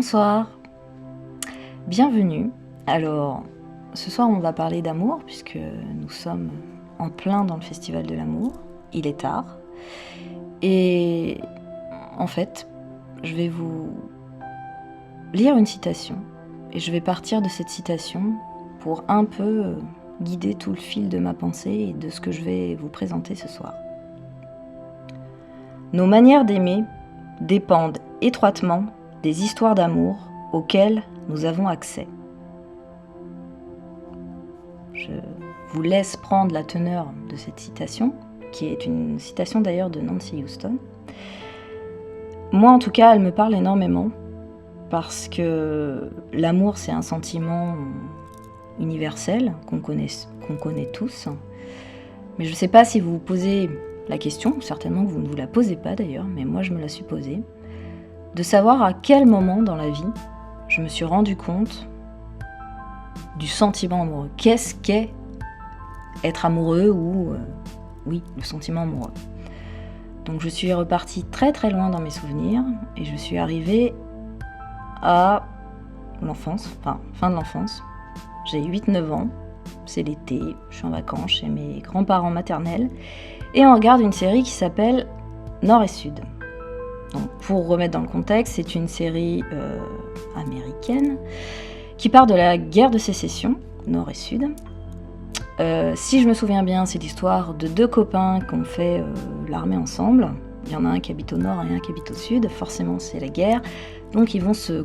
Bonsoir, bienvenue. Alors, ce soir on va parler d'amour puisque nous sommes en plein dans le festival de l'amour, il est tard. Et en fait, je vais vous lire une citation et je vais partir de cette citation pour un peu guider tout le fil de ma pensée et de ce que je vais vous présenter ce soir. Nos manières d'aimer dépendent étroitement des histoires d'amour auxquelles nous avons accès. Je vous laisse prendre la teneur de cette citation, qui est une citation d'ailleurs de Nancy Houston. Moi en tout cas, elle me parle énormément, parce que l'amour c'est un sentiment universel qu'on connaît tous. Mais je ne sais pas si vous vous posez la question, certainement que vous ne vous la posez pas d'ailleurs, mais moi je me la suis posée, de savoir à quel moment dans la vie je me suis rendu compte du sentiment amoureux. Qu'est-ce qu'est être amoureux ou, oui, le sentiment amoureux. Donc je suis repartie très très loin dans mes souvenirs et je suis arrivée à l'enfance, enfin fin de l'enfance. J'ai 8-9 ans, c'est l'été, je suis en vacances chez mes grands-parents maternels et on regarde une série qui s'appelle Nord et Sud. Donc, pour remettre dans le contexte, c'est une série américaine qui part de la guerre de sécession, Nord et Sud. Si je me souviens bien, c'est l'histoire de deux copains qui ont fait l'armée ensemble. Il y en a un qui habite au nord et un qui habite au sud. Forcément, c'est la guerre. Donc, ils vont se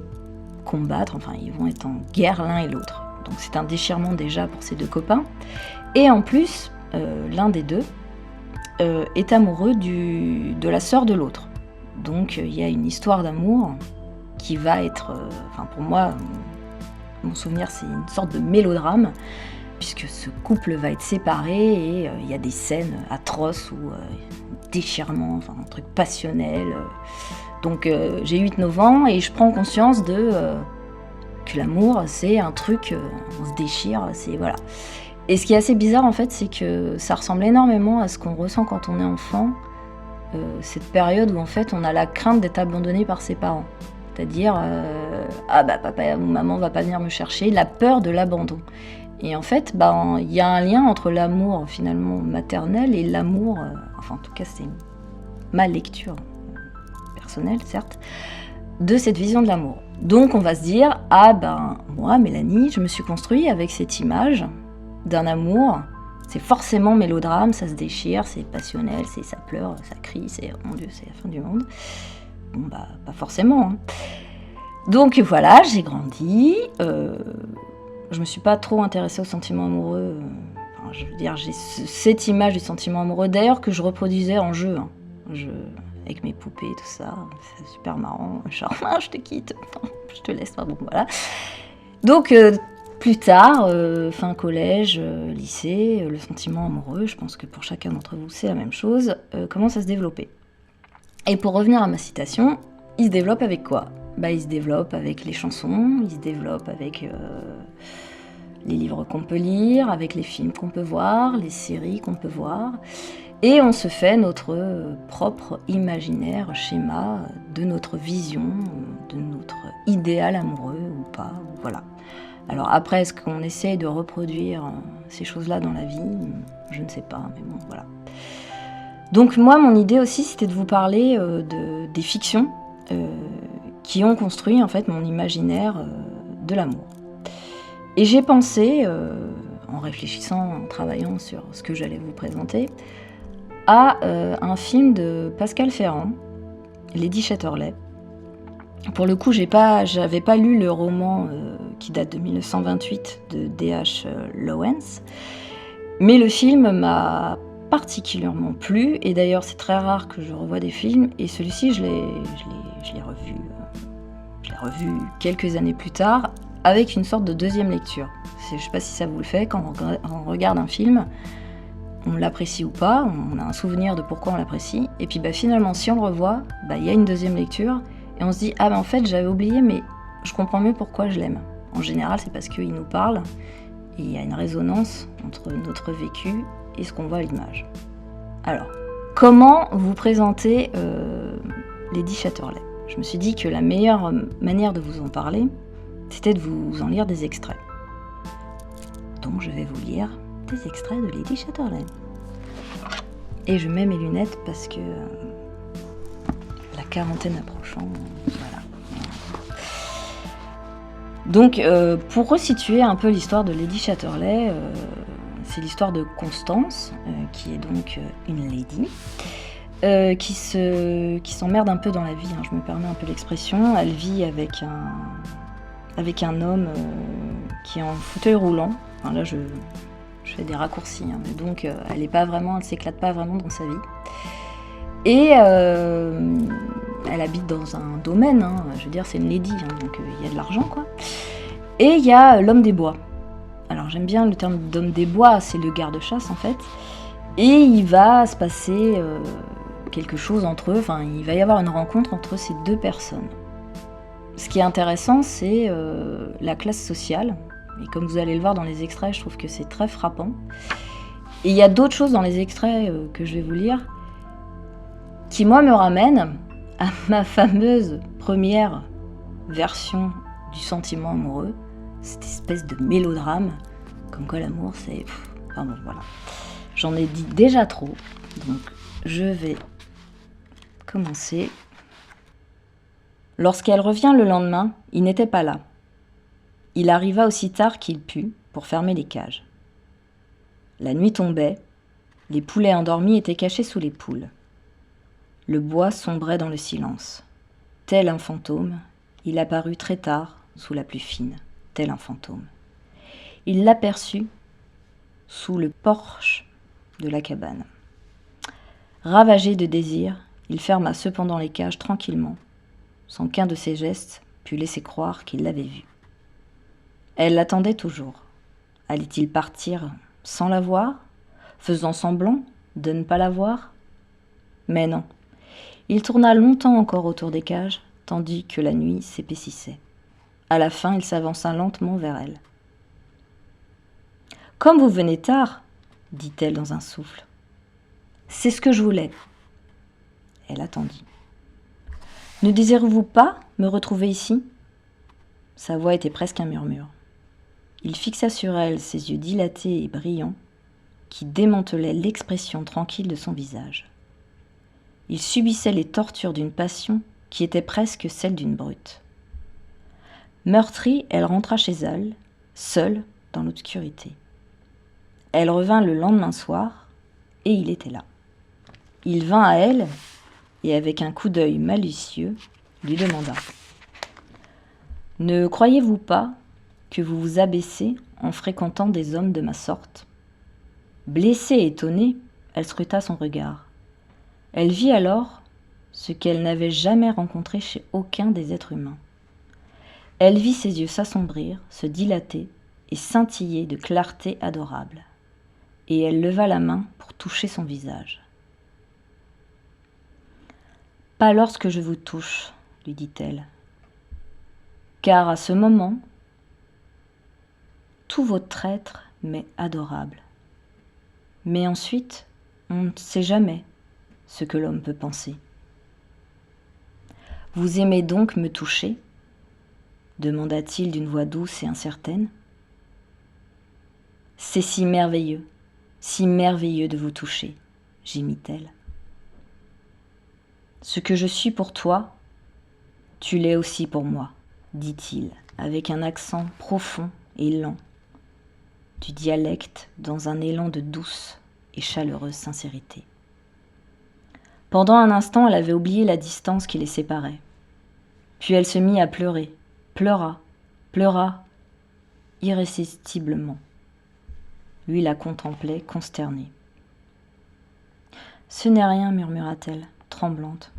combattre, enfin, ils vont être en guerre l'un et l'autre. Donc, c'est un déchirement déjà pour ces deux copains. Et en plus, l'un des deux est amoureux de la sœur de l'autre. Donc il y a une histoire d'amour qui va être, pour moi, mon souvenir c'est une sorte de mélodrame, puisque ce couple va être séparé et il y a des scènes atroces ou déchirements, un truc passionnel. Donc j'ai 8-9 ans et je prends conscience que l'amour c'est un truc, on se déchire, c'est voilà. Et ce qui est assez bizarre en fait, c'est que ça ressemble énormément à ce qu'on ressent quand on est enfant. Cette période où en fait on a la crainte d'être abandonné par ses parents, c'est-à-dire papa ou maman va pas venir me chercher, la peur de l'abandon. Et en fait il y a un lien entre l'amour finalement maternel et l'amour, en tout cas c'est ma lecture personnelle certes, de cette vision de l'amour. Donc on va se dire moi Mélanie, je me suis construite avec cette image d'un amour. C'est forcément mélodrame, ça se déchire, c'est passionnel, ça pleure, ça crie, c'est oh mon Dieu, c'est la fin du monde. Bon pas forcément. Donc voilà, j'ai grandi, je me suis pas trop intéressée aux sentiments amoureux. Je veux dire, j'ai cette image du sentiment amoureux d'ailleurs que je reproduisais en jeu, avec mes poupées et tout ça, c'est super marrant. Genre je te quitte, je te laisse, bon voilà. Donc plus tard, fin collège, lycée, le sentiment amoureux, je pense que pour chacun d'entre vous c'est la même chose, commence à se développer. Et pour revenir à ma citation, il se développe avec quoi ? Il se développe avec les chansons, il se développe avec les livres qu'on peut lire, avec les films qu'on peut voir, les séries qu'on peut voir, et on se fait notre propre imaginaire, schéma de notre vision, de notre idéal amoureux ou pas, voilà. Alors après, est-ce qu'on essaye de reproduire ces choses-là dans la vie ? Je ne sais pas, mais bon, voilà. Donc moi, mon idée aussi, c'était de vous parler des fictions qui ont construit en fait mon imaginaire de l'amour. Et j'ai pensé, en réfléchissant, en travaillant sur ce que j'allais vous présenter, à un film de Pascal Ferrand, Lady Chatterley. Pour le coup, j'avais pas lu le roman qui date de 1928 de D.H. Lawrence, mais le film m'a particulièrement plu, et d'ailleurs c'est très rare que je revoie des films, et celui-ci je l'ai revu quelques années plus tard, avec une sorte de deuxième lecture. Je sais pas si ça vous le fait, quand on regarde un film, on l'apprécie ou pas, on a un souvenir de pourquoi on l'apprécie, et puis finalement si on le revoit, il y a une deuxième lecture, et on se dit, en fait j'avais oublié, mais je comprends mieux pourquoi je l'aime. En général, c'est parce qu'il nous parle, et il y a une résonance entre notre vécu et ce qu'on voit à l'image. Alors, comment vous présenter Lady Chatterley ? je me suis dit que la meilleure manière de vous en parler, c'était de vous en lire des extraits. Donc je vais vous lire des extraits de Lady Chatterley. Et je mets mes lunettes parce que la quarantaine approchant, voilà. Donc pour resituer un peu l'histoire de Lady Chatterley, c'est l'histoire de Constance, qui est donc une lady, qui s'emmerde un peu dans la vie, hein, je me permets un peu l'expression. Elle vit avec un homme qui est en fauteuil roulant. Enfin, là je fais des raccourcis, hein, mais donc elle s'éclate pas vraiment dans sa vie. Et elle habite dans un domaine, hein, je veux dire c'est une lady, hein, donc il y a de l'argent quoi. Et il y a l'homme des bois. Alors j'aime bien le terme d'homme des bois, c'est le garde-chasse en fait. Et il va se passer quelque chose entre eux, enfin il va y avoir une rencontre entre ces deux personnes. Ce qui est intéressant, c'est la classe sociale. Et comme vous allez le voir dans les extraits, je trouve que c'est très frappant. Et il y a d'autres choses dans les extraits que je vais vous lire qui, moi, me ramènent à ma fameuse première version du sentiment amoureux, cette espèce de mélodrame, comme quoi l'amour, c'est... Enfin bon, voilà. J'en ai dit déjà trop, donc je vais commencer. Lorsqu'elle revient le lendemain, il n'était pas là. Il arriva aussi tard qu'il put pour fermer les cages. La nuit tombait, les poulets endormis étaient cachés sous les poules. Le bois sombrait dans le silence. Tel un fantôme, il apparut très tard sous la pluie fine, tel un fantôme. Il l'aperçut sous le porche de la cabane. Ravagé de désir, il ferma cependant les cages tranquillement, sans qu'un de ses gestes pût laisser croire qu'il l'avait vue. Elle l'attendait toujours. Allait-il partir sans la voir, faisant semblant de ne pas la voir ? Mais non. Il tourna longtemps encore autour des cages, tandis que la nuit s'épaississait. À la fin, il s'avança lentement vers elle. « Comme vous venez tard, dit-elle dans un souffle. C'est ce que je voulais. » Elle attendit. « Ne désirez-vous pas me retrouver ici ?» Sa voix était presque un murmure. Il fixa sur elle ses yeux dilatés et brillants, qui démantelaient l'expression tranquille de son visage. Il subissait les tortures d'une passion qui était presque celle d'une brute. Meurtrie, elle rentra chez elle, seule, dans l'obscurité. Elle revint le lendemain soir, et il était là. Il vint à elle, et avec un coup d'œil malicieux, lui demanda « Ne croyez-vous pas que vous vous abaissez en fréquentant des hommes de ma sorte ?» Blessée et étonnée, elle scruta son regard. Elle vit alors ce qu'elle n'avait jamais rencontré chez aucun des êtres humains. Elle vit ses yeux s'assombrir, se dilater et scintiller de clarté adorable. Et elle leva la main pour toucher son visage. « Pas lorsque je vous touche, lui dit-elle, car à ce moment, tout votre être m'est adorable. Mais ensuite, on ne sait jamais ce que l'homme peut penser. Vous aimez donc me toucher ? Demanda-t-il d'une voix douce et incertaine. C'est si merveilleux de vous toucher, gémit-elle. Ce que je suis pour toi, tu l'es aussi pour moi, dit-il, avec un accent profond et lent, du dialecte dans un élan de douce et chaleureuse sincérité. Pendant un instant, elle avait oublié la distance qui les séparait. Puis elle se mit à pleurer, pleura irrésistiblement. Lui la contemplait, consternée. « Ce n'est rien, murmura-t-elle, tremblante,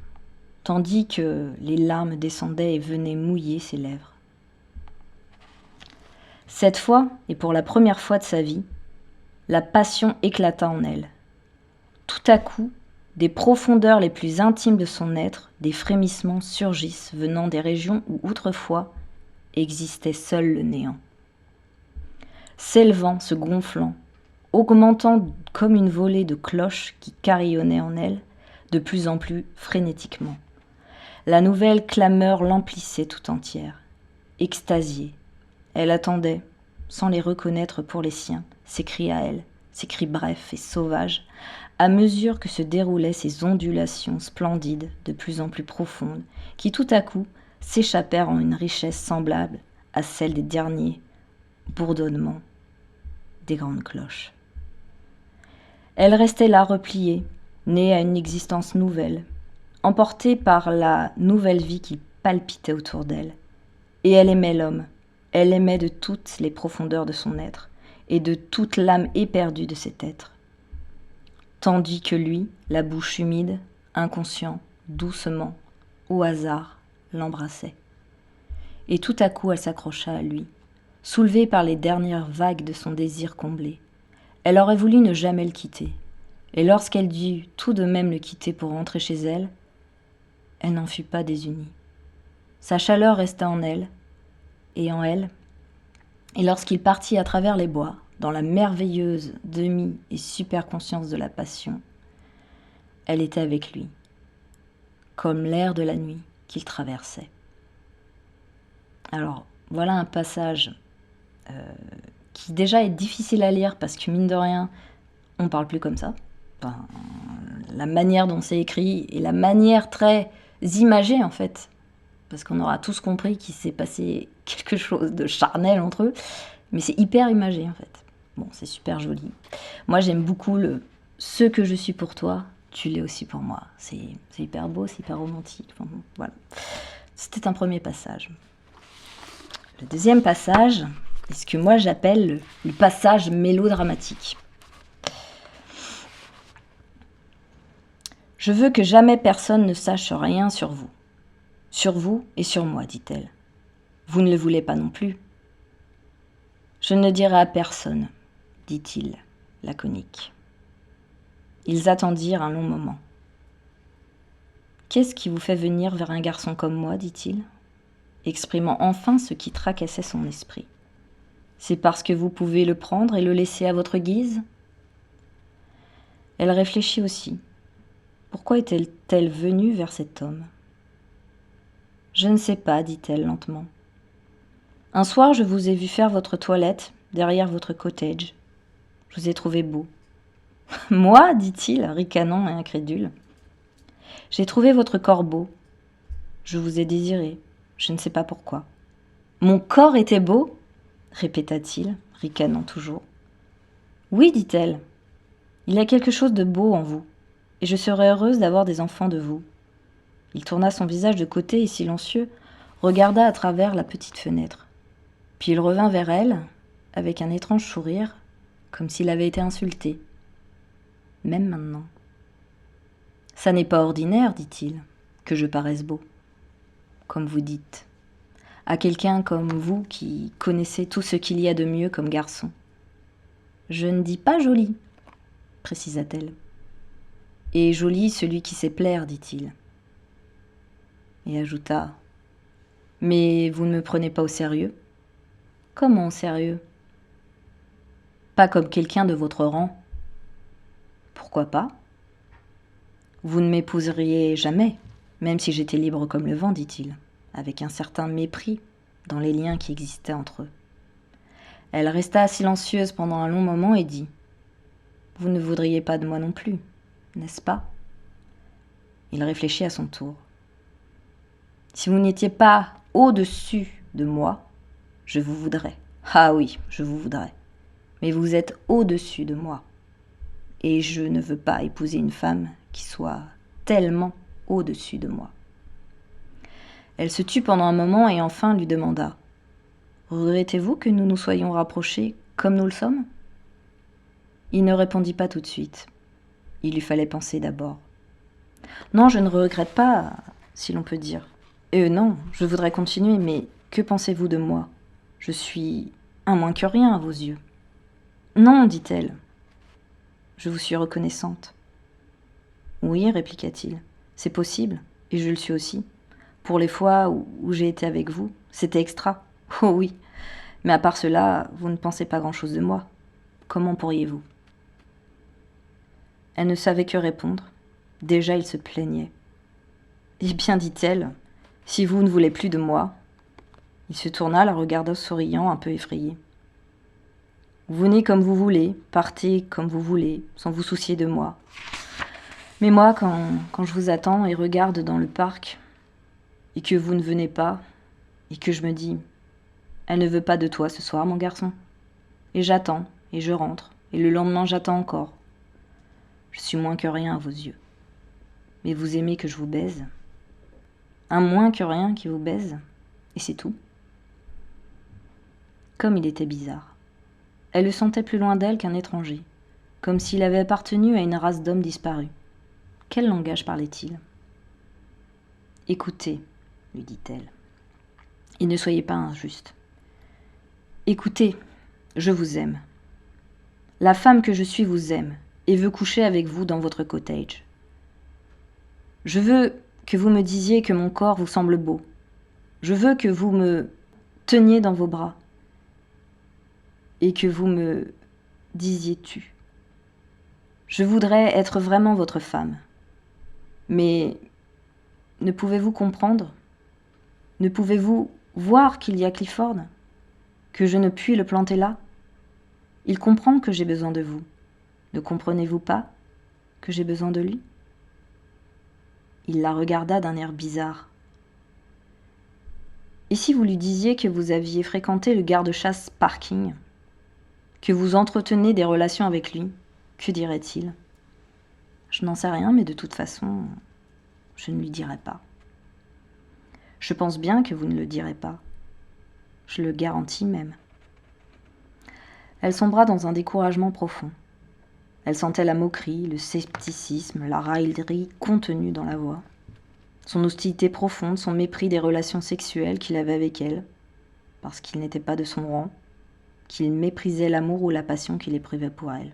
tandis que les larmes descendaient et venaient mouiller ses lèvres. Cette fois, et pour la première fois de sa vie, la passion éclata en elle. Tout à coup, des profondeurs les plus intimes de son être, des frémissements surgissent venant des régions où autrefois existait seul le néant. S'élevant, se gonflant, augmentant comme une volée de cloches qui carillonnaient en elle, de plus en plus frénétiquement. La nouvelle clameur l'emplissait tout entière. Extasiée, elle attendait, sans les reconnaître pour les siens, ses cris à elle, ses cris brefs et sauvages, à mesure que se déroulaient ces ondulations splendides, de plus en plus profondes, qui tout à coup s'échappèrent en une richesse semblable à celle des derniers bourdonnements des grandes cloches. Elle restait là repliée, née à une existence nouvelle, emportée par la nouvelle vie qui palpitait autour d'elle. Et elle aimait l'homme, elle aimait de toutes les profondeurs de son être, et de toute l'âme éperdue de cet être. Tandis que lui, la bouche humide, inconscient, doucement, au hasard, l'embrassait. Et tout à coup elle s'accrocha à lui, soulevée par les dernières vagues de son désir comblé. Elle aurait voulu ne jamais le quitter, et lorsqu'elle dut tout de même le quitter pour rentrer chez elle, elle n'en fut pas désunie. Sa chaleur resta en elle, et lorsqu'il partit à travers les bois, dans la merveilleuse demi- et super-conscience de la passion, elle était avec lui, comme l'air de la nuit qu'il traversait. Alors, voilà un passage qui déjà est difficile à lire parce que mine de rien, on parle plus comme ça. Enfin, la manière dont c'est écrit et la manière très imagée en fait, parce qu'on aura tous compris qu'il s'est passé quelque chose de charnel entre eux, mais c'est hyper imagé en fait. Bon, c'est super joli. Moi j'aime beaucoup le « ce que je suis pour toi, tu l'es aussi pour moi ». C'est hyper beau, c'est hyper romantique. Enfin, bon, voilà. C'était un premier passage. Le deuxième passage est ce que moi j'appelle le passage mélodramatique. « Je veux que jamais personne ne sache rien sur vous et sur moi, dit-elle. Vous ne le voulez pas non plus. Je ne dirai à personne, dit-il, laconique. Ils attendirent un long moment. Qu'est-ce qui vous fait venir vers un garçon comme moi, dit-il, exprimant enfin ce qui tracassait son esprit. C'est parce que vous pouvez le prendre et le laisser à votre guise ? Elle réfléchit aussi. Pourquoi était-elle venue vers cet homme ? Je ne sais pas, dit-elle lentement. Un soir, je vous ai vu faire votre toilette derrière votre cottage. Je vous ai trouvé beau. Moi, dit-il, ricanant et incrédule. J'ai trouvé votre corps beau. Je vous ai désiré. Je ne sais pas pourquoi. Mon corps était beau ? Répéta-t-il, ricanant toujours. Oui, dit-elle. Il y a quelque chose de beau en vous, et je serais heureuse d'avoir des enfants de vous. Il tourna son visage de côté et silencieux, regarda à travers la petite fenêtre. Puis il revint vers elle, avec un étrange sourire, comme s'il avait été insulté. Même maintenant. Ça n'est pas ordinaire, dit-il, que je paraisse beau, comme vous dites, à quelqu'un comme vous qui connaissez tout ce qu'il y a de mieux comme garçon. Je ne dis pas joli, précisa-t-elle. Et joli celui qui sait plaire, dit-il. Et ajouta, mais vous ne me prenez pas au sérieux ? Comment au sérieux ? Pas comme quelqu'un de votre rang. Pourquoi pas ? Vous ne m'épouseriez jamais, même si j'étais libre comme le vent, dit-il, avec un certain mépris dans les liens qui existaient entre eux. Elle resta silencieuse pendant un long moment et dit « Vous ne voudriez pas de moi non plus, n'est-ce pas ?» Il réfléchit à son tour. « Si vous n'étiez pas au-dessus de moi, je vous voudrais. Ah oui, je vous voudrais. Mais vous êtes au-dessus de moi. Et je ne veux pas épouser une femme qui soit tellement au-dessus de moi. » Elle se tut pendant un moment et enfin lui demanda « Regrettez-vous que nous nous soyons rapprochés comme nous le sommes ?» Il ne répondit pas tout de suite. Il lui fallait penser d'abord. « Non, je ne regrette pas, si l'on peut dire. Non, je voudrais continuer, mais que pensez-vous de moi ? Je suis un moins que rien à vos yeux. » « Non, dit-elle. Je vous suis reconnaissante. » « Oui, répliqua-t-il, c'est possible, et je le suis aussi. Pour les fois où j'ai été avec vous, c'était extra. Oh oui, mais à part cela, vous ne pensez pas grand-chose de moi. Comment pourriez-vous ? Elle ne savait que répondre. Déjà, il se plaignait. Eh bien, dit-elle, si vous ne voulez plus de moi. Il se tourna, la regarda souriant, un peu effrayé. Vous venez comme vous voulez, partez comme vous voulez, sans vous soucier de moi. Mais moi, quand je vous attends et regarde dans le parc, et que vous ne venez pas, et que je me dis, elle ne veut pas de toi ce soir, mon garçon. Et j'attends, et je rentre, et le lendemain j'attends encore. Je suis moins que rien à vos yeux. Mais vous aimez que je vous baise. Un moins que rien qui vous baise, et c'est tout. Comme il était bizarre. Elle le sentait plus loin d'elle qu'un étranger, comme s'il avait appartenu à une race d'hommes disparus. Quel langage parlait-il ? Écoutez, lui dit-elle, et ne soyez pas injuste. Écoutez, je vous aime. La femme que je suis vous aime et veut coucher avec vous dans votre cottage. Je veux que vous me disiez que mon corps vous semble beau. Je veux que vous me teniez dans vos bras et que vous me disiez tu. Je voudrais être vraiment votre femme. Mais ne pouvez-vous comprendre ? Ne pouvez-vous voir qu'il y a Clifford ? Que je ne puis le planter là ? Il comprend que j'ai besoin de vous. Ne comprenez-vous pas que j'ai besoin de lui ? Il la regarda d'un air bizarre. Et si vous lui disiez que vous aviez fréquenté le garde-chasse Parking, que vous entretenez des relations avec lui, que dirait-il ? Je n'en sais rien, mais de toute façon, je ne lui dirai pas. Je pense bien que vous ne le direz pas. Je le garantis même. Elle sombra dans un découragement profond. Elle sentait la moquerie, le scepticisme, la raillerie contenue dans la voix. Son hostilité profonde, son mépris des relations sexuelles qu'il avait avec elle, parce qu'il n'était pas de son rang, qu'il méprisait l'amour ou la passion qu'il éprouvait pour elle.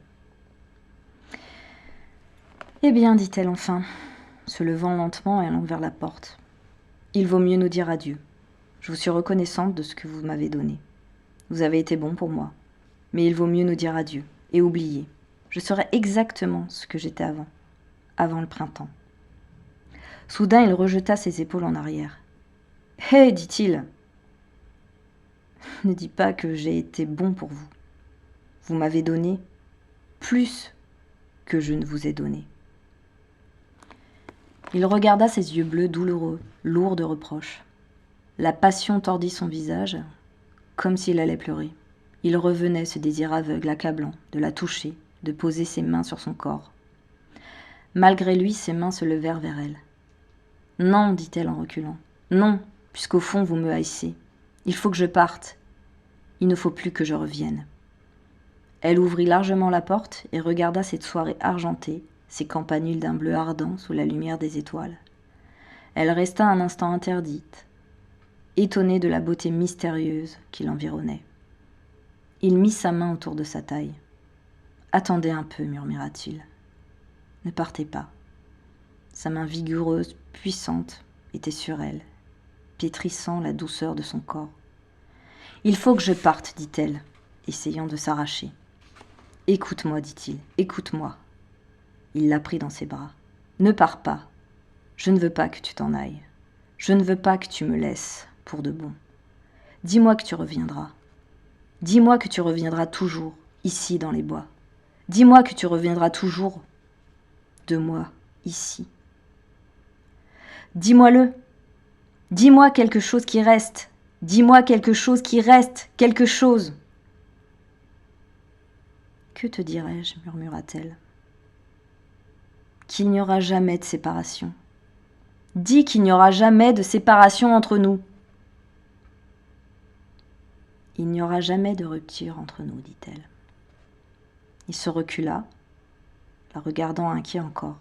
« Eh bien, dit-elle enfin, se levant lentement et allant vers la porte, il vaut mieux nous dire adieu. Je vous suis reconnaissante de ce que vous m'avez donné. Vous avez été bon pour moi. Mais il vaut mieux nous dire adieu et oublier. Je serai exactement ce que j'étais avant le printemps. » Soudain, il rejeta ses épaules en arrière. « Hé, dit-il, ne dis pas que j'ai été bon pour vous. Vous m'avez donné plus que je ne vous ai donné. » Il regarda ses yeux bleus douloureux, lourds de reproches. La passion tordit son visage, comme s'il allait pleurer. Il revenait ce désir aveugle, accablant, de la toucher, de poser ses mains sur son corps. Malgré lui, ses mains se levèrent vers elle. « Non, dit-elle en reculant. Non, puisqu'au fond vous me haïssez. Il faut que je parte. Il ne faut plus que je revienne. » Elle ouvrit largement la porte et regarda cette soirée argentée, ces campanules d'un bleu ardent sous la lumière des étoiles. Elle resta un instant interdite, étonnée de la beauté mystérieuse qui l'environnait. Il mit sa main autour de sa taille. « Attendez un peu, murmura-t-il. Ne partez pas. » Sa main vigoureuse, puissante, était sur elle, pétrissant la douceur de son corps. « Il faut que je parte, dit-elle, essayant de s'arracher. « Écoute-moi, dit-il, écoute-moi. » Il la prit dans ses bras. « Ne pars pas. Je ne veux pas que tu t'en ailles. Je ne veux pas que tu me laisses pour de bon. Dis-moi que tu reviendras. Dis-moi que tu reviendras toujours, ici dans les bois. Dis-moi que tu reviendras toujours de moi, ici. Dis-moi-le. Dis-moi quelque chose qui reste. Dis-moi quelque chose qui reste, quelque chose. » « Que te dirais-je, murmura-t-elle. Qu'il n'y aura jamais de séparation. Dis qu'il n'y aura jamais de séparation entre nous. Il n'y aura jamais de rupture entre nous, dit-elle. Il se recula, la regardant inquiet encore.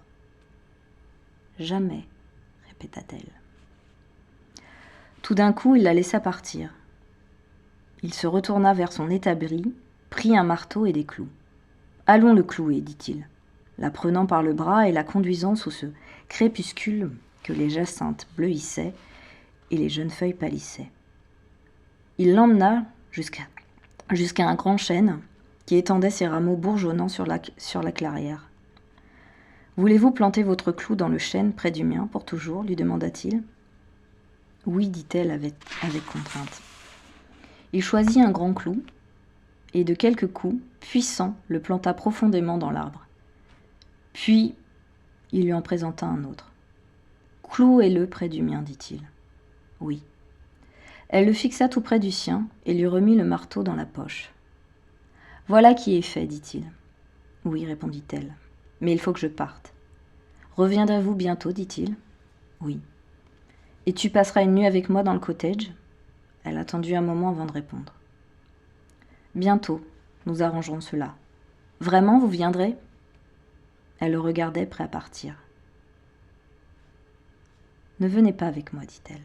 Jamais, répéta-t-elle. Tout d'un coup, il la laissa partir. Il se retourna vers son établi, prit un marteau et des clous. « Allons le clouer, dit-il, la prenant par le bras et la conduisant sous ce crépuscule que les jacinthes bleuissaient et les jeunes feuilles pâlissaient. Il l'emmena jusqu'à un grand chêne qui étendait ses rameaux bourgeonnants sur la clairière. Voulez-vous planter votre clou dans le chêne près du mien pour toujours lui demanda-t-il. Oui, dit-elle avec contrainte. Il choisit un grand clou et de quelques coups puissants le planta profondément dans l'arbre. Puis, il lui en présenta un autre. Clouez-le près du mien, dit-il. Oui. Elle le fixa tout près du sien et lui remit le marteau dans la poche. Voilà qui est fait, dit-il. Oui, répondit-elle, mais il faut que je parte. Reviendrez-vous bientôt, dit-il. Oui. Et tu passeras une nuit avec moi dans le cottage? Elle attendit un moment avant de répondre. Bientôt, nous arrangerons cela. Vraiment, vous viendrez? Elle le regardait, prêt à partir. Ne venez pas avec moi, dit-elle.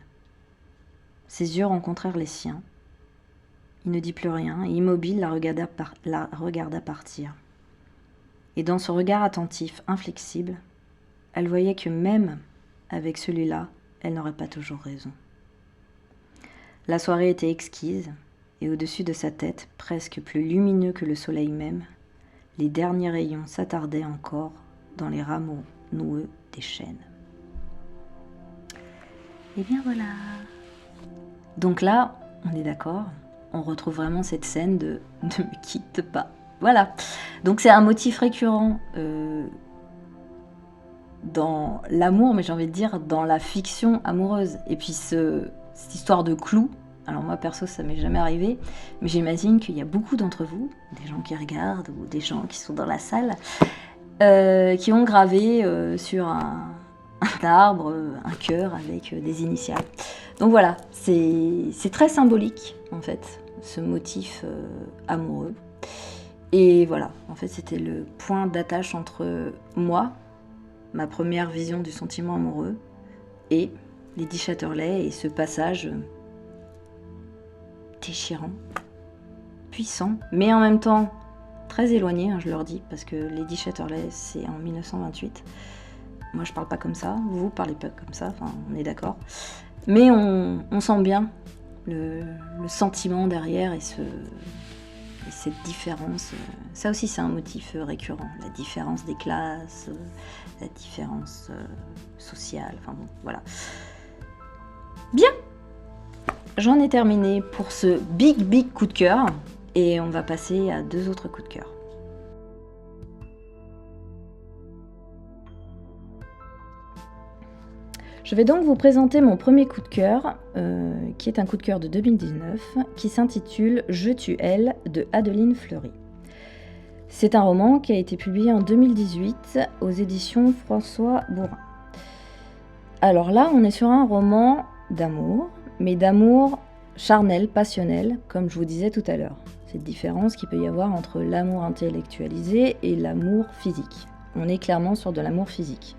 Ses yeux rencontrèrent les siens. Il ne dit plus rien, et immobile la regarda partir. Et dans ce regard attentif, inflexible, elle voyait que même avec celui-là, elle n'aurait pas toujours raison. La soirée était exquise, et au-dessus de sa tête, presque plus lumineux que le soleil même, les derniers rayons s'attardaient encore dans les rameaux noueux des chênes. Et bien voilà. Donc là, on est d'accord, on retrouve vraiment cette scène de « ne me quitte pas ». Voilà. Donc c'est un motif récurrent dans l'amour, mais j'ai envie de dire dans la fiction amoureuse. Et puis cette histoire de clou, alors moi perso ça m'est jamais arrivé, mais j'imagine qu'il y a beaucoup d'entre vous, des gens qui regardent ou des gens qui sont dans la salle, qui ont gravé sur un arbre, un cœur avec des initiales. Donc voilà, c'est très symbolique en fait, ce motif amoureux. Et voilà, en fait c'était le point d'attache entre moi, ma première vision du sentiment amoureux, et Lady Chatterley et ce passage déchirant, puissant, mais en même temps très éloigné, je leur dis, parce que Lady Chatterley c'est en 1928. Moi je parle pas comme ça, vous parlez pas comme ça, enfin on est d'accord. Mais on sent bien le sentiment derrière et cette différence. Ça aussi c'est un motif récurrent, la différence des classes, la différence sociale, enfin bon, voilà. Bien, j'en ai terminé pour ce big coup de cœur et on va passer à 2 autres coups de cœur. Je vais donc vous présenter mon premier coup de cœur, qui est un coup de cœur de 2019, qui s'intitule « Je tue elle » de Adeline Fleury. C'est un roman qui a été publié en 2018 aux éditions François Bourin. Alors là, on est sur un roman d'amour, mais d'amour charnel, passionnel, comme je vous disais tout à l'heure. Cette différence qu'il peut y avoir entre l'amour intellectualisé et l'amour physique. On est clairement sur de l'amour physique.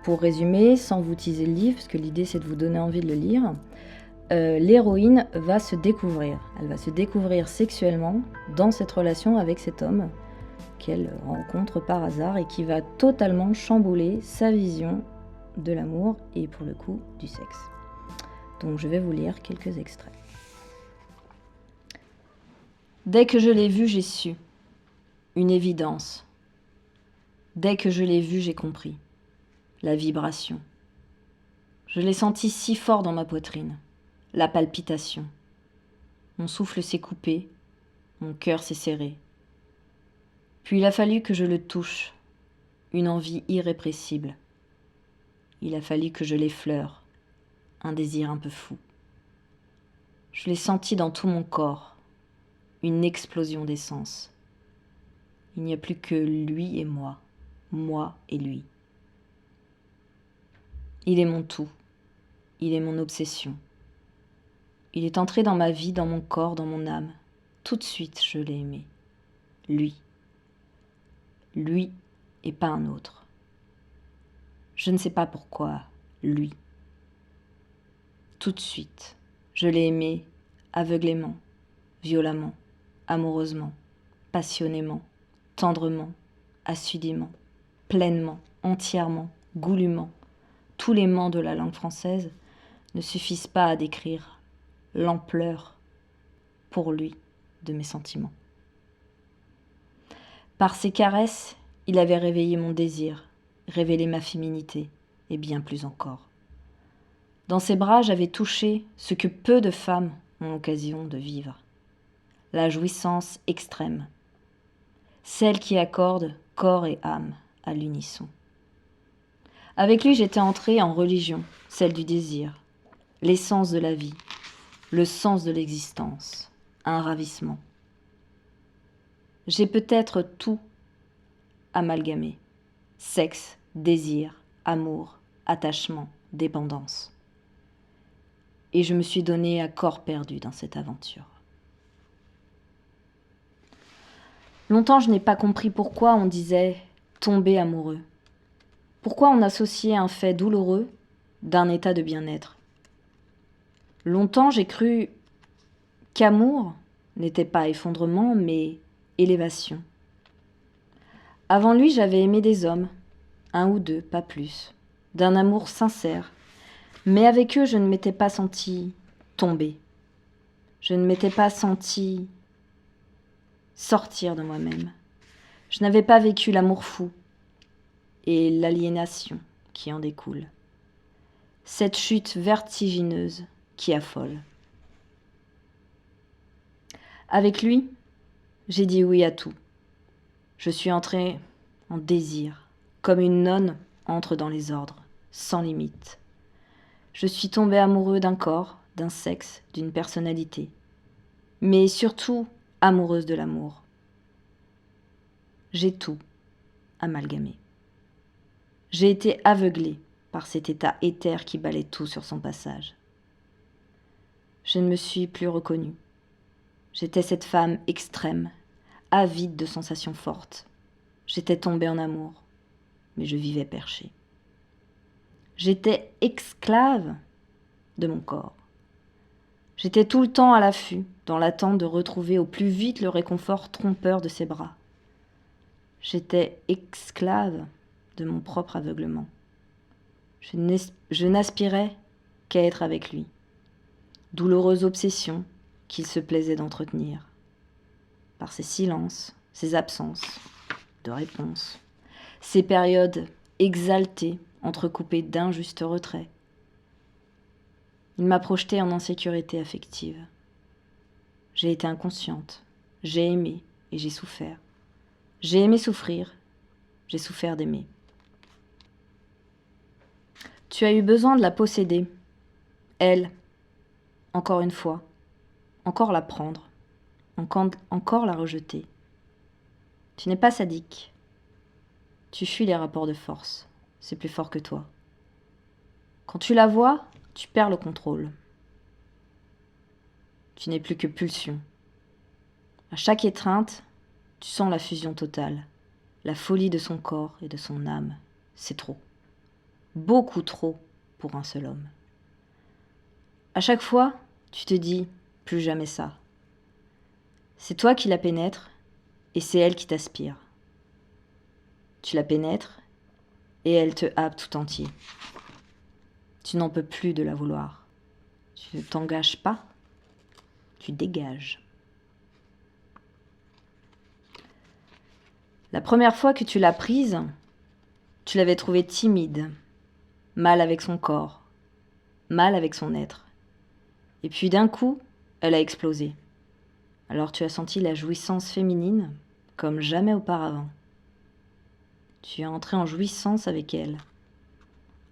Pour résumer, sans vous teaser le livre, parce que l'idée c'est de vous donner envie de le lire, l'héroïne va se découvrir. Elle va se découvrir sexuellement dans cette relation avec cet homme qu'elle rencontre par hasard et qui va totalement chambouler sa vision de l'amour et pour le coup du sexe. Donc je vais vous lire quelques extraits. Dès que je l'ai vu, j'ai su. Une évidence. Dès que je l'ai vu, j'ai compris. La vibration. Je l'ai senti si fort dans ma poitrine. La palpitation. Mon souffle s'est coupé, mon cœur s'est serré. Puis il a fallu que je le touche, une envie irrépressible. Il a fallu que je l'effleure, un désir un peu fou. Je l'ai senti dans tout mon corps, une explosion d'essence. Il n'y a plus que lui et moi et lui. Il est mon tout, il est mon obsession. Il est entré dans ma vie, dans mon corps, dans mon âme. Tout de suite, je l'ai aimé. Lui. Lui et pas un autre. Je ne sais pas pourquoi, lui. Tout de suite, je l'ai aimé aveuglément, violemment, amoureusement, passionnément, tendrement, assidûment, pleinement, entièrement, goulûment. Tous les mants de la langue française ne suffisent pas à décrire l'ampleur, pour lui, de mes sentiments. Par ses caresses, il avait réveillé mon désir, révélé ma féminité, et bien plus encore. Dans ses bras, j'avais touché ce que peu de femmes ont l'occasion de vivre. La jouissance extrême, celle qui accorde corps et âme à l'unisson. Avec lui, j'étais entrée en religion, celle du désir, l'essence de la vie, le sens de l'existence, un ravissement. J'ai peut-être tout amalgamé. Sexe, désir, amour, attachement, dépendance. Et je me suis donnée à corps perdu dans cette aventure. Longtemps, je n'ai pas compris pourquoi on disait tomber amoureux. Pourquoi on associait un fait douloureux d'un état de bien-être. Longtemps, j'ai cru qu'amour n'était pas effondrement, mais élévation. Avant lui, j'avais aimé des hommes, un ou deux, pas plus, d'un amour sincère, mais avec eux, je ne m'étais pas sentie tomber. Je ne m'étais pas sentie sortir de moi-même. Je n'avais pas vécu l'amour fou et l'aliénation qui en découle. Cette chute vertigineuse qui affole. Avec lui, j'ai dit oui à tout. Je suis entrée en désir, comme une nonne entre dans les ordres, sans limite. Je suis tombée amoureux d'un corps, d'un sexe, d'une personnalité, mais surtout amoureuse de l'amour. J'ai tout amalgamé. J'ai été aveuglée par cet état éther qui balaie tout sur son passage. Je ne me suis plus reconnue. J'étais cette femme extrême, avide de sensations fortes. J'étais tombée en amour, mais je vivais perchée. J'étais esclave de mon corps. J'étais tout le temps à l'affût, dans l'attente de retrouver au plus vite le réconfort trompeur de ses bras. J'étais esclave de mon propre aveuglement. Je n'aspirais qu'à être avec lui. Douloureuse obsession qu'il se plaisait d'entretenir. Par ses silences, ses absences de réponse, ses périodes exaltées entrecoupées d'injustes retraits. Il m'a projetée en insécurité affective. J'ai été inconsciente, j'ai aimé et j'ai souffert. J'ai aimé souffrir, j'ai souffert d'aimer. Tu as eu besoin de la posséder, elle, encore une fois, encore la prendre, encore la rejeter. Tu n'es pas sadique. Tu fuis les rapports de force. C'est plus fort que toi. Quand tu la vois, tu perds le contrôle. Tu n'es plus que pulsion. À chaque étreinte, tu sens la fusion totale, la folie de son corps et de son âme. C'est trop. Beaucoup trop pour un seul homme. À chaque fois, tu te dis « plus jamais ça ». C'est toi qui la pénètres et c'est elle qui t'aspire. Tu la pénètres et elle te happe tout entier. Tu n'en peux plus de la vouloir. Tu ne t'engages pas, tu dégages. La première fois que tu l'as prise, tu l'avais trouvée timide, mal avec son corps, mal avec son être. Et puis d'un coup, elle a explosé. Alors tu as senti la jouissance féminine comme jamais auparavant. Tu es entré en jouissance avec elle.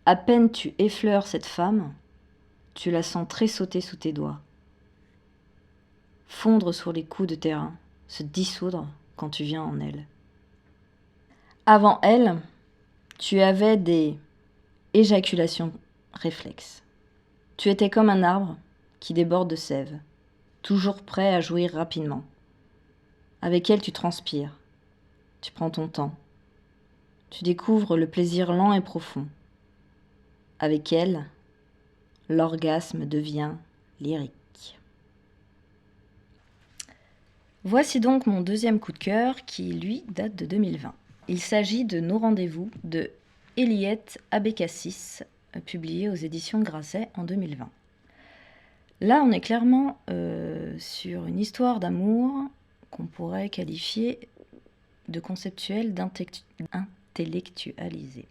À peine tu effleures cette femme, tu la sens tressauter sous tes doigts. Fondre sur les coups de terrain, se dissoudre quand tu viens en elle. Avant elle, tu avais des éjaculations réflexes. Tu étais comme un arbre qui déborde de sève, toujours prêt à jouir rapidement. Avec elle, tu transpires, tu prends ton temps. Tu découvres le plaisir lent et profond. Avec elle, l'orgasme devient lyrique. Voici donc mon deuxième coup de cœur qui, lui, date de 2020. Il s'agit de Nos rendez-vous de Eliette Abécassis, publié aux éditions Grasset en 2020. Là, on est clairement sur une histoire d'amour qu'on pourrait qualifier de conceptuelle, d'intellectualisée.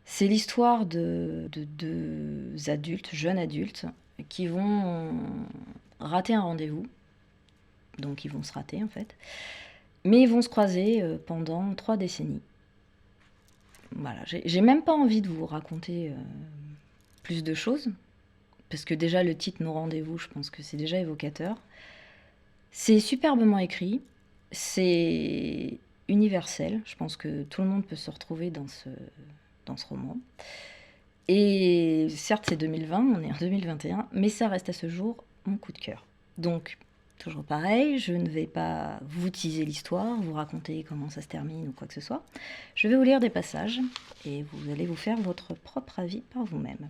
C'est l'histoire de deux adultes, jeunes adultes, qui vont rater un rendez-vous. Donc ils vont se rater en fait. Mais ils vont se croiser pendant 3 décennies. Voilà, j'ai même pas envie de vous raconter plus de choses. Parce que déjà le titre Nos rendez-vous, je pense que c'est déjà évocateur. C'est superbement écrit, c'est universel, je pense que tout le monde peut se retrouver dans ce roman. Et certes c'est 2020, on est en 2021, mais ça reste à ce jour mon coup de cœur. Donc, toujours pareil, je ne vais pas vous teaser l'histoire, vous raconter comment ça se termine ou quoi que ce soit. Je vais vous lire des passages et vous allez vous faire votre propre avis par vous-même.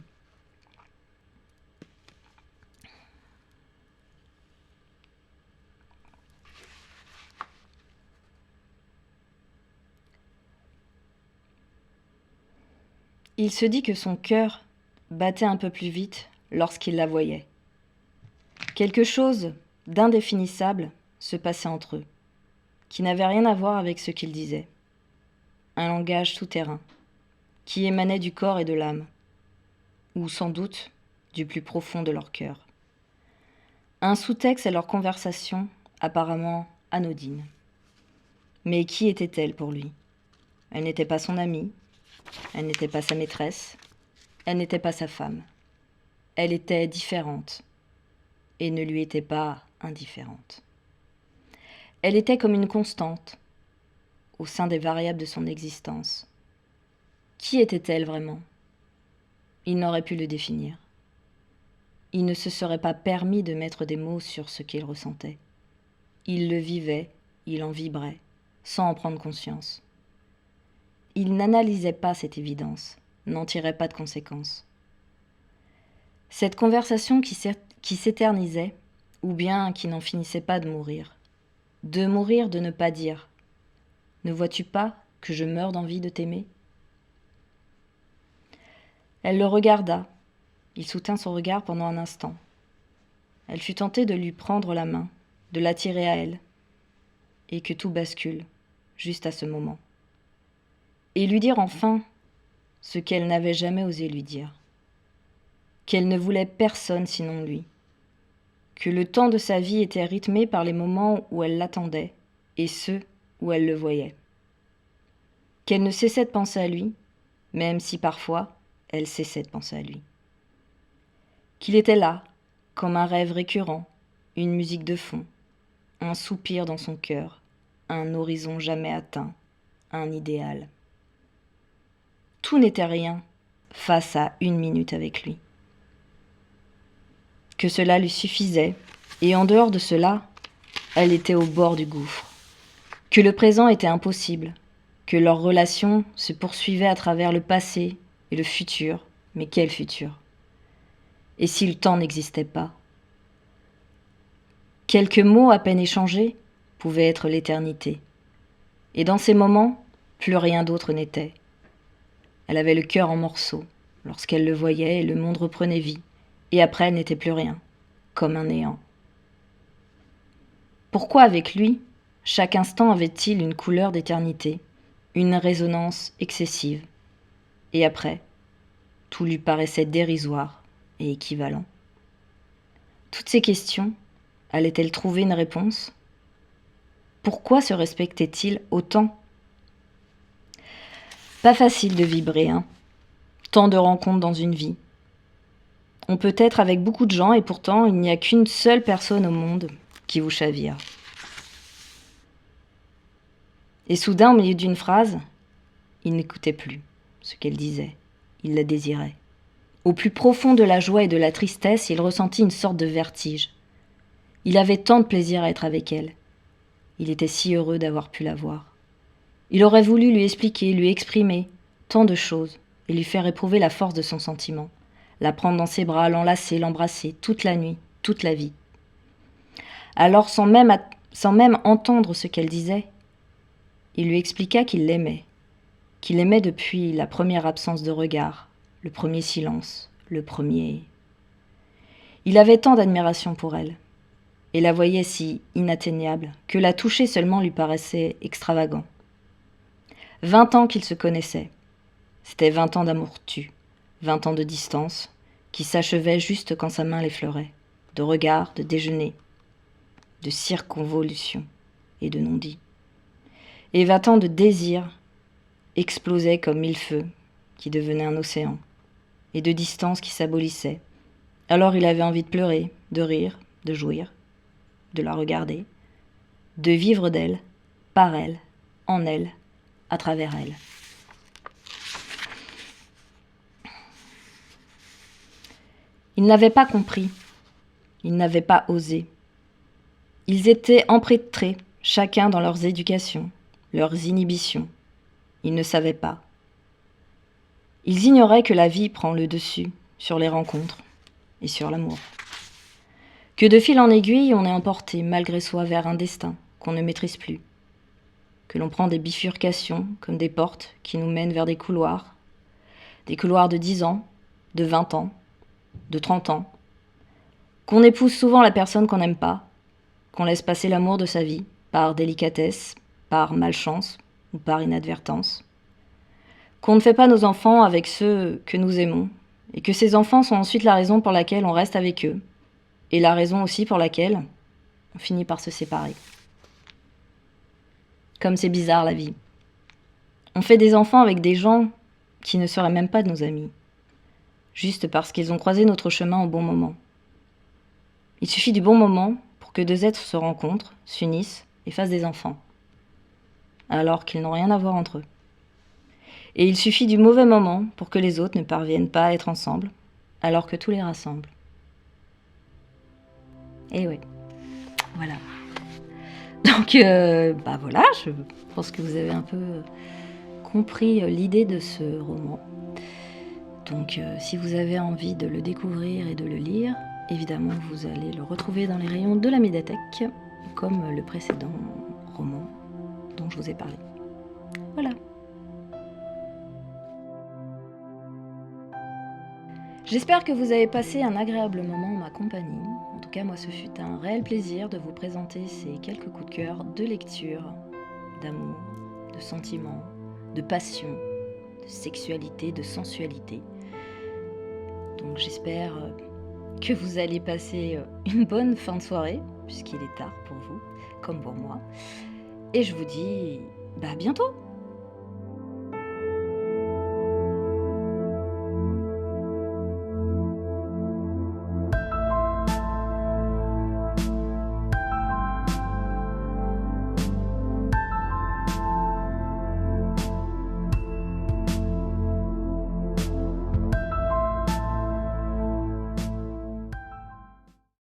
Il se dit que son cœur battait un peu plus vite lorsqu'il la voyait. Quelque chose d'indéfinissable se passait entre eux, qui n'avait rien à voir avec ce qu'il disait. Un langage souterrain, qui émanait du corps et de l'âme, ou sans doute du plus profond de leur cœur. Un sous-texte à leur conversation apparemment anodine. Mais qui était-elle pour lui ? Elle n'était pas son amie, elle n'était pas sa maîtresse, elle n'était pas sa femme. Elle était différente et ne lui était pas indifférente. Elle était comme une constante au sein des variables de son existence. Qui était-elle vraiment ? Il n'aurait pu le définir. Il ne se serait pas permis de mettre des mots sur ce qu'il ressentait. Il le vivait, il en vibrait, sans en prendre conscience. Il n'analysait pas cette évidence, n'en tirait pas de conséquences. Cette conversation qui s'éternisait, ou bien qui n'en finissait pas de mourir de ne pas dire « Ne vois-tu pas que je meurs d'envie de t'aimer ?» Elle le regarda. Il soutint son regard pendant un instant. Elle fut tentée de lui prendre la main, de l'attirer à elle, et que tout bascule, juste à ce moment. Et lui dire enfin ce qu'elle n'avait jamais osé lui dire. Qu'elle ne voulait personne sinon lui. Que le temps de sa vie était rythmé par les moments où elle l'attendait et ceux où elle le voyait. Qu'elle ne cessait de penser à lui, même si parfois elle cessait de penser à lui. Qu'il était là, comme un rêve récurrent, une musique de fond, un soupir dans son cœur, un horizon jamais atteint, un idéal. Tout n'était rien face à 1 minute avec lui. Que cela lui suffisait, et en dehors de cela, elle était au bord du gouffre. Que le présent était impossible, que leur relation se poursuivait à travers le passé et le futur, mais quel futur ? Et si le temps n'existait pas ? Quelques mots à peine échangés pouvaient être l'éternité. Et dans ces moments, plus rien d'autre n'était. Elle avait le cœur en morceaux lorsqu'elle le voyait et le monde reprenait vie. Et après, elle n'était plus rien, comme un néant. Pourquoi avec lui, chaque instant avait-il une couleur d'éternité, une résonance excessive ? Et après, tout lui paraissait dérisoire et équivalent. Toutes ces questions, allait-elle trouver une réponse ? Pourquoi se respectait-il autant ? Pas facile de vibrer, hein ? Tant de rencontres dans une vie. On peut être avec beaucoup de gens et pourtant il n'y a qu'une seule personne au monde qui vous chavire. Et soudain, au milieu d'une phrase, il n'écoutait plus ce qu'elle disait. Il la désirait. Au plus profond de la joie et de la tristesse, il ressentit une sorte de vertige. Il avait tant de plaisir à être avec elle. Il était si heureux d'avoir pu la voir. Il aurait voulu lui expliquer, lui exprimer tant de choses et lui faire éprouver la force de son sentiment. La prendre dans ses bras, l'enlacer, l'embrasser, toute la nuit, toute la vie. Alors, sans même entendre ce qu'elle disait, il lui expliqua qu'il l'aimait depuis la première absence de regard, le premier silence, le premier... Il avait tant d'admiration pour elle, et la voyait si inatteignable, que la toucher seulement lui paraissait extravagant. 20 ans qu'ils se connaissaient. C'était 20 ans d'amour tu, 20 ans de distance, qui s'achevaient juste quand sa main l'effleurait, de regards, de déjeuner, de circonvolutions et de non-dits. Et 20 ans de désir explosaient comme mille feux qui devenaient un océan, et de distance qui s'abolissait. Alors il avait envie de pleurer, de rire, de jouir, de la regarder, de vivre d'elle, par elle, en elle, à travers elle. Ils n'avaient pas compris, ils n'avaient pas osé. Ils étaient empêtrés, chacun dans leurs éducations, leurs inhibitions. Ils ne savaient pas. Ils ignoraient que la vie prend le dessus sur les rencontres et sur l'amour. Que de fil en aiguille, on est emporté malgré soi vers un destin qu'on ne maîtrise plus. Que l'on prend des bifurcations comme des portes qui nous mènent vers des couloirs de 10 ans, de 20 ans, de 30 ans. Qu'on épouse souvent la personne qu'on n'aime pas, qu'on laisse passer l'amour de sa vie par délicatesse, par malchance ou par inadvertance. Qu'on ne fait pas nos enfants avec ceux que nous aimons, et que ces enfants sont ensuite la raison pour laquelle on reste avec eux, et la raison aussi pour laquelle on finit par se séparer. Comme c'est bizarre la vie. On fait des enfants avec des gens qui ne seraient même pas de nos amis, juste parce qu'ils ont croisé notre chemin au bon moment. Il suffit du bon moment pour que deux êtres se rencontrent, s'unissent et fassent des enfants, alors qu'ils n'ont rien à voir entre eux. Et il suffit du mauvais moment pour que les autres ne parviennent pas à être ensemble, alors que tout les rassemble. Et oui, voilà. Donc, voilà, je pense que vous avez un peu compris l'idée de ce roman. Donc, si vous avez envie de le découvrir et de le lire, évidemment, vous allez le retrouver dans les rayons de la médiathèque, comme le précédent roman dont je vous ai parlé. Voilà. J'espère que vous avez passé un agréable moment en ma compagnie. En tout cas, moi, ce fut un réel plaisir de vous présenter ces quelques coups de cœur de lecture, d'amour, de sentiments, de passion, de sexualité, de sensualité. Donc j'espère que vous allez passer une bonne fin de soirée, puisqu'il est tard pour vous, comme pour moi. Et je vous dis à bientôt.